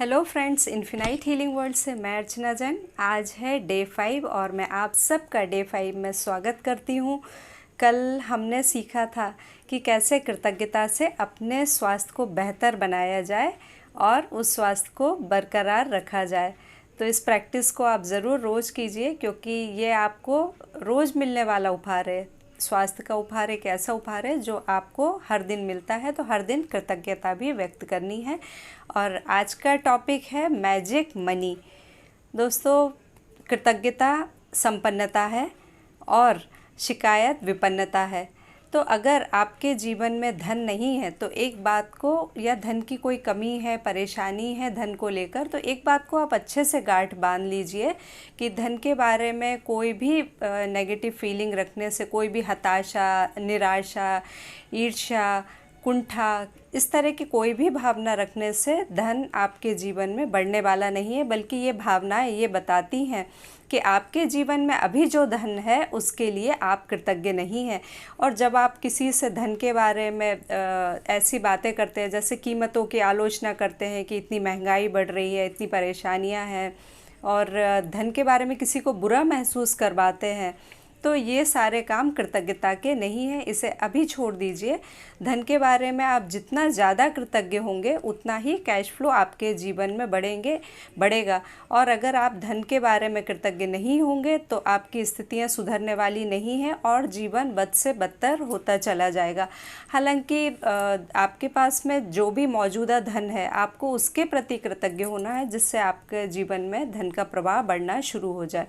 Hello friends, infinite healing world से मैं अर्चना जैन। आज है डे 5 और मैं आप सबका डे 5 में स्वागत करती हूँ। कल हमने सीखा था कि कैसे कृतज्ञता से अपने स्वास्थ्य को बेहतर बनाया जाए और उस स्वास्थ्य को बरकरार रखा जाए। तो इस प्रैक्टिस को आप ज़रूर रोज़ कीजिए, क्योंकि ये आपको रोज़ मिलने वाला उपहार है। स्वास्थ्य का उपहार एक ऐसा उपहार है जो आपको हर दिन मिलता है, तो हर दिन कृतज्ञता भी व्यक्त करनी है। और आज का टॉपिक है मैजिक मनी। दोस्तों, कृतज्ञता संपन्नता है और शिकायत विपन्नता है। तो अगर आपके जीवन में धन नहीं है तो एक बात को, या धन की कोई कमी है, परेशानी है धन को लेकर, तो एक बात को आप अच्छे से गांठ बांध लीजिए कि धन के बारे में कोई भी नेगेटिव फीलिंग रखने से, कोई भी हताशा, निराशा, ईर्ष्या, कुंठा, इस तरह की कोई भी भावना रखने से धन आपके जीवन में बढ़ने वाला नहीं है। बल्कि ये भावनाएं ये बताती हैं कि आपके जीवन में अभी जो धन है उसके लिए आप कृतज्ञ नहीं हैं। और जब आप किसी से धन के बारे में ऐसी बातें करते हैं, जैसे कीमतों की आलोचना करते हैं कि इतनी महंगाई बढ़ रही है, इतनी परेशानियां हैं, और धन के बारे में किसी को बुरा महसूस करवाते हैं, तो ये सारे काम कृतज्ञता के नहीं हैं। इसे अभी छोड़ दीजिए। धन के बारे में आप जितना ज़्यादा कृतज्ञ होंगे उतना ही कैश फ्लो आपके जीवन में बढ़ेगा। और अगर आप धन के बारे में कृतज्ञ नहीं होंगे तो आपकी स्थितियां सुधरने वाली नहीं हैं और जीवन बद से बदतर होता चला जाएगा। हालांकि आपके पास में जो भी मौजूदा धन है, आपको उसके प्रति कृतज्ञ होना है, जिससे आपके जीवन में धन का प्रवाह बढ़ना शुरू हो जाए।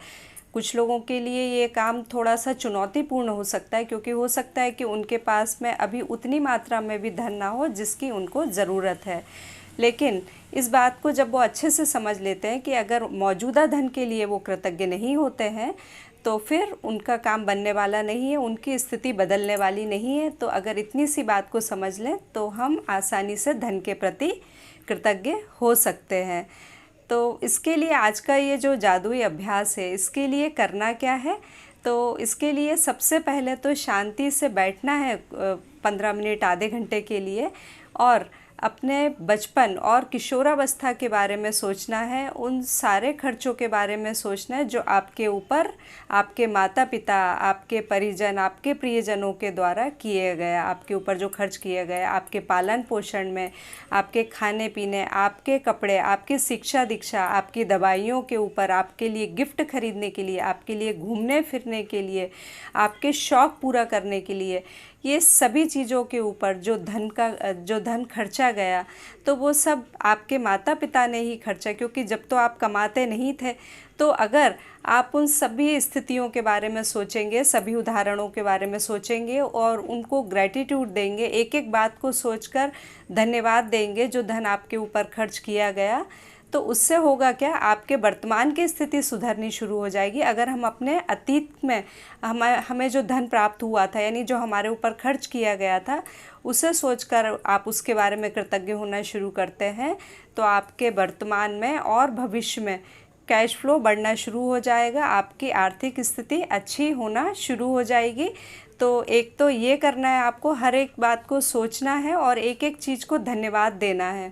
कुछ लोगों के लिए ये काम थोड़ा सा चुनौतीपूर्ण हो सकता है, क्योंकि हो सकता है कि उनके पास में अभी उतनी मात्रा में भी धन ना हो जिसकी उनको ज़रूरत है। लेकिन इस बात को जब वो अच्छे से समझ लेते हैं कि अगर मौजूदा धन के लिए वो कृतज्ञ नहीं होते हैं तो फिर उनका काम बनने वाला नहीं है, उनकी स्थिति बदलने वाली नहीं है। तो अगर इतनी सी बात को समझ लें तो हम आसानी से धन के प्रति कृतज्ञ हो सकते हैं। तो इसके लिए आज का ये जो जादुई अभ्यास है, इसके लिए करना क्या है? तो इसके लिए सबसे पहले तो शांति से बैठना है 15 मिनट, आधे घंटे के लिए, और अपने बचपन और किशोरावस्था के बारे में सोचना है। उन सारे खर्चों के बारे में सोचना है जो आपके ऊपर आपके माता पिता, आपके परिजन, आपके प्रियजनों के द्वारा किए गए, आपके ऊपर जो खर्च किए गए, आपके पालन पोषण में, आपके खाने पीने, आपके कपड़े, आपकी शिक्षा दीक्षा, आपकी दवाइयों के ऊपर, आपके लिए गिफ्ट खरीदने के लिए, आपके लिए घूमने फिरने के लिए, आपके शौक़ पूरा करने के लिए, ये सभी चीज़ों के ऊपर जो धन खर्चा गया, तो वो सब आपके माता पिता ने ही खर्चा, क्योंकि जब तो आप कमाते नहीं थे। तो अगर आप उन सभी स्थितियों के बारे में सोचेंगे, सभी उदाहरणों के बारे में सोचेंगे और उनको ग्रैटिट्यूड देंगे, एक एक बात को सोचकर धन्यवाद देंगे जो धन आपके ऊपर खर्च किया गया, तो उससे होगा क्या, आपके वर्तमान की स्थिति सुधरनी शुरू हो जाएगी। अगर हम अपने अतीत में हमें जो धन प्राप्त हुआ था, यानी जो हमारे ऊपर खर्च किया गया था, उसे सोचकर आप उसके बारे में कृतज्ञ होना शुरू करते हैं, तो आपके वर्तमान में और भविष्य में कैश फ्लो बढ़ना शुरू हो जाएगा, आपकी आर्थिक स्थिति अच्छी होना शुरू हो जाएगी। तो एक तो ये करना है, आपको हर एक बात को सोचना है और एक एक चीज़ को धन्यवाद देना है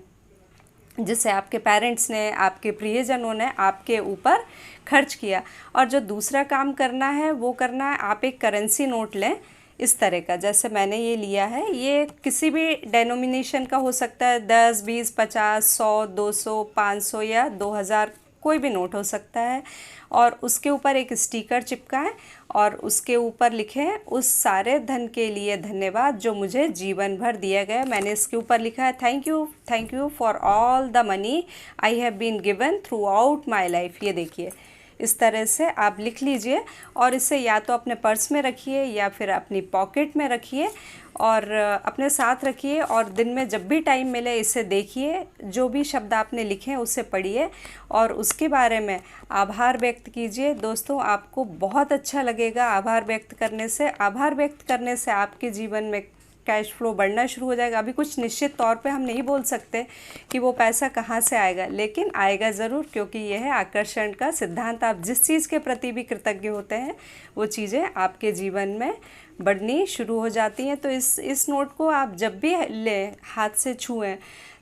जिससे आपके पेरेंट्स ने, आपके प्रियजनों ने आपके ऊपर खर्च किया। और जो दूसरा काम करना है वो करना है, आप एक करेंसी नोट लें इस तरह का, जैसे मैंने ये लिया है। ये किसी भी डेनोमिनेशन का हो सकता है, 10, 20, 50, 100, 200, 500 या 2000, कोई भी नोट हो सकता है। और उसके ऊपर एक स्टिकर चिपकाएं और उसके ऊपर लिखें, उस सारे धन के लिए धन्यवाद जो मुझे जीवन भर दिया गया। मैंने इसके ऊपर लिखा है, thank you for all the money I have been given throughout my life. ये देखिए, इस तरह से आप लिख लीजिए और इसे या तो अपने पर्स में रखिए या फिर अपनी पॉकेट में रखिए और अपने साथ रखिए, और दिन में जब भी टाइम मिले इसे देखिए, जो भी शब्द आपने लिखे हैं उसे पढ़िए और उसके बारे में आभार व्यक्त कीजिए। दोस्तों, आपको बहुत अच्छा लगेगा आभार व्यक्त करने से आपके जीवन में कैश फ्लो बढ़ना शुरू हो जाएगा। अभी कुछ निश्चित तौर पे हम नहीं बोल सकते कि वो पैसा कहाँ से आएगा, लेकिन आएगा ज़रूर, क्योंकि यह है आकर्षण का सिद्धांत। आप जिस चीज़ के प्रति भी कृतज्ञ होते हैं वो चीज़ें आपके जीवन में बढ़नी शुरू हो जाती हैं। तो इस नोट को आप जब भी लें, हाथ से छुएं,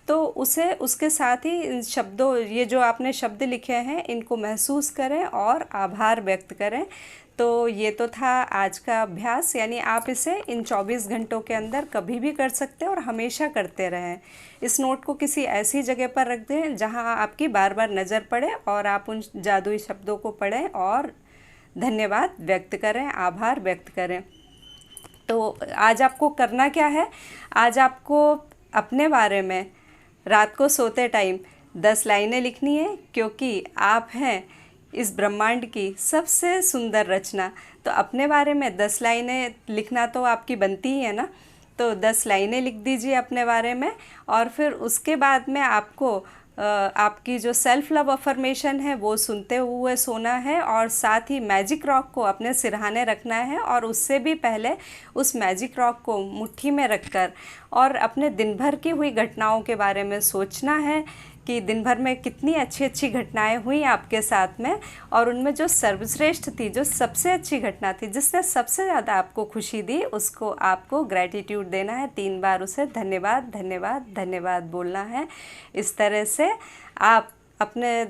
तो उसे उसके साथ ही इन शब्दों, ये जो आपने शब्द लिखे हैं इनको महसूस करें और आभार व्यक्त करें। तो ये तो था आज का अभ्यास, यानी आप इसे इन 24 घंटों के अंदर कभी भी कर सकते हैं और हमेशा करते रहें। इस नोट को किसी ऐसी जगह पर रख दें जहां आपकी बार बार नज़र पड़े और आप उन जादुई शब्दों को पढ़ें और धन्यवाद व्यक्त करें, आभार व्यक्त करें। तो आज आपको करना क्या है, आज आपको अपने बारे में रात को सोते टाइम 10 लाइनें लिखनी है, क्योंकि आप हैं इस ब्रह्मांड की सबसे सुंदर रचना। तो अपने बारे में 10 लाइनें लिखना तो आपकी बनती ही है ना। तो 10 लाइनें लिख दीजिए अपने बारे में, और फिर उसके बाद में आपको आपकी जो सेल्फ लव अफर्मेशन है वो सुनते हुए सोना है, और साथ ही मैजिक रॉक को अपने सिरहाने रखना है, और उससे भी पहले उस मैजिक रॉक को मुट्ठी में रखकर और अपने दिन भर की हुई घटनाओं के बारे में सोचना है कि दिन भर में कितनी अच्छी अच्छी घटनाएं हुई आपके साथ में, और उनमें जो सर्वश्रेष्ठ थी, जो सबसे अच्छी घटना थी, जिसने सबसे ज़्यादा आपको खुशी दी, उसको आपको ग्रैटिट्यूड देना है। 3 बार उसे धन्यवाद धन्यवाद धन्यवाद बोलना है। इस तरह से आप अपने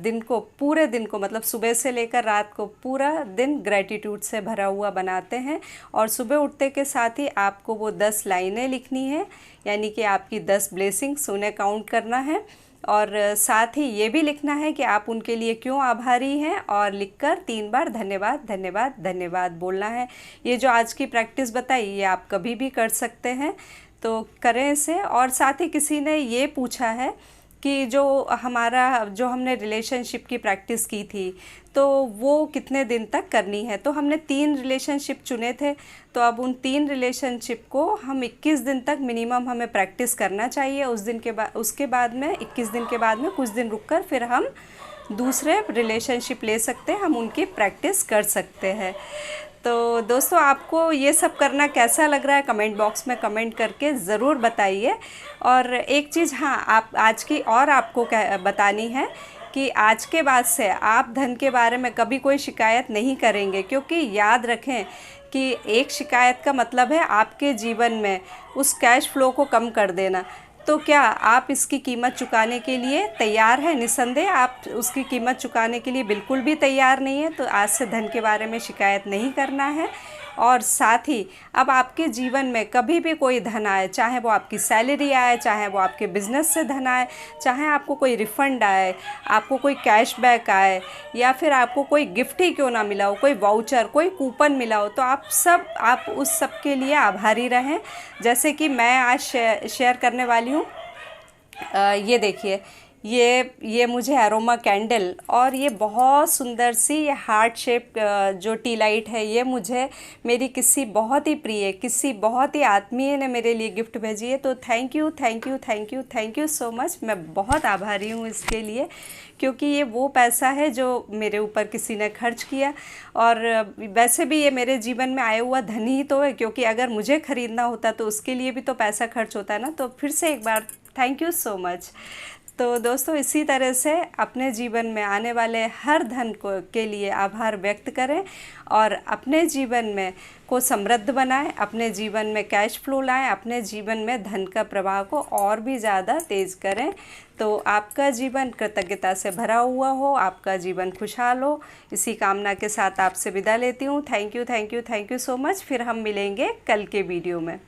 दिन को, पूरे दिन को, मतलब सुबह से लेकर रात को पूरा दिन ग्रैटिट्यूड से भरा हुआ बनाते हैं। और सुबह उठते के साथ ही आपको वो 10 लाइनें लिखनी है, यानी कि आपकी 10 ब्लेसिंग्स, उन्हें काउंट करना है। और साथ ही ये भी लिखना है कि आप उनके लिए क्यों आभारी हैं, और लिखकर 3 बार धन्यवाद धन्यवाद धन्यवाद बोलना है। ये जो आज की प्रैक्टिस बताई, ये आप कभी भी कर सकते हैं, तो करें इसे। और साथ ही किसी ने ये पूछा है कि जो हमने रिलेशनशिप की प्रैक्टिस की थी, तो वो कितने दिन तक करनी है। तो हमने 3 रिलेशनशिप चुने थे, तो अब उन 3 रिलेशनशिप को हम 21 दिन तक मिनिमम हमें प्रैक्टिस करना चाहिए। उसके बाद में 21 दिन के बाद में कुछ दिन रुककर फिर हम दूसरे रिलेशनशिप ले सकते हैं, हम उनकी प्रैक्टिस कर सकते हैं। तो दोस्तों, आपको ये सब करना कैसा लग रहा है, कमेंट बॉक्स में कमेंट करके ज़रूर बताइए। और एक चीज़ हाँ, आप आज की और आपको बतानी है कि आज के बाद से आप धन के बारे में कभी कोई शिकायत नहीं करेंगे, क्योंकि याद रखें कि एक शिकायत का मतलब है आपके जीवन में उस कैश फ्लो को कम कर देना। तो क्या आप इसकी कीमत चुकाने के लिए तैयार हैं? निस्संदेह आप उसकी कीमत चुकाने के लिए बिल्कुल भी तैयार नहीं है, तो आज से धन के बारे में शिकायत नहीं करना है। और साथ ही अब आपके जीवन में कभी भी कोई धन आए, चाहे वो आपकी सैलरी आए, चाहे वो आपके बिज़नेस से धन आए, चाहे आपको कोई रिफ़ंड आए, आपको कोई कैशबैक आए, या फिर आपको कोई गिफ्ट ही क्यों ना मिला हो, कोई वाउचर, कोई कूपन मिला हो, तो आप उस सब के लिए आभारी रहें। जैसे कि मैं आज शेयर करने वाली हूँ, ये देखिए, ये मुझे एरोमा कैंडल, और ये बहुत सुंदर सी ये हार्ट शेप जो टी लाइट है, ये मुझे मेरी किसी बहुत ही प्रिय, किसी बहुत ही आत्मीय ने मेरे लिए गिफ्ट भेजी है। तो thank you thank you thank you thank you so much. मैं बहुत आभारी हूँ इसके लिए, क्योंकि ये वो पैसा है जो मेरे ऊपर किसी ने खर्च किया। और वैसे भी ये मेरे जीवन में आया हुआ धन ही तो है, क्योंकि अगर मुझे ख़रीदना होता तो उसके लिए भी तो पैसा खर्च होता है ना। तो फिर से एक बार थैंक यू सो मच। तो दोस्तों, इसी तरह से अपने जीवन में आने वाले हर धन के लिए आभार व्यक्त करें, और अपने जीवन में को समृद्ध बनाएं, अपने जीवन में कैश फ्लो लाएं, अपने जीवन में धन का प्रवाह को और भी ज़्यादा तेज़ करें। तो आपका जीवन कृतज्ञता से भरा हुआ हो, आपका जीवन खुशहाल हो, इसी कामना के साथ आपसे विदा लेती हूँ। Thank you thank you thank you so much. फिर हम मिलेंगे कल के वीडियो में।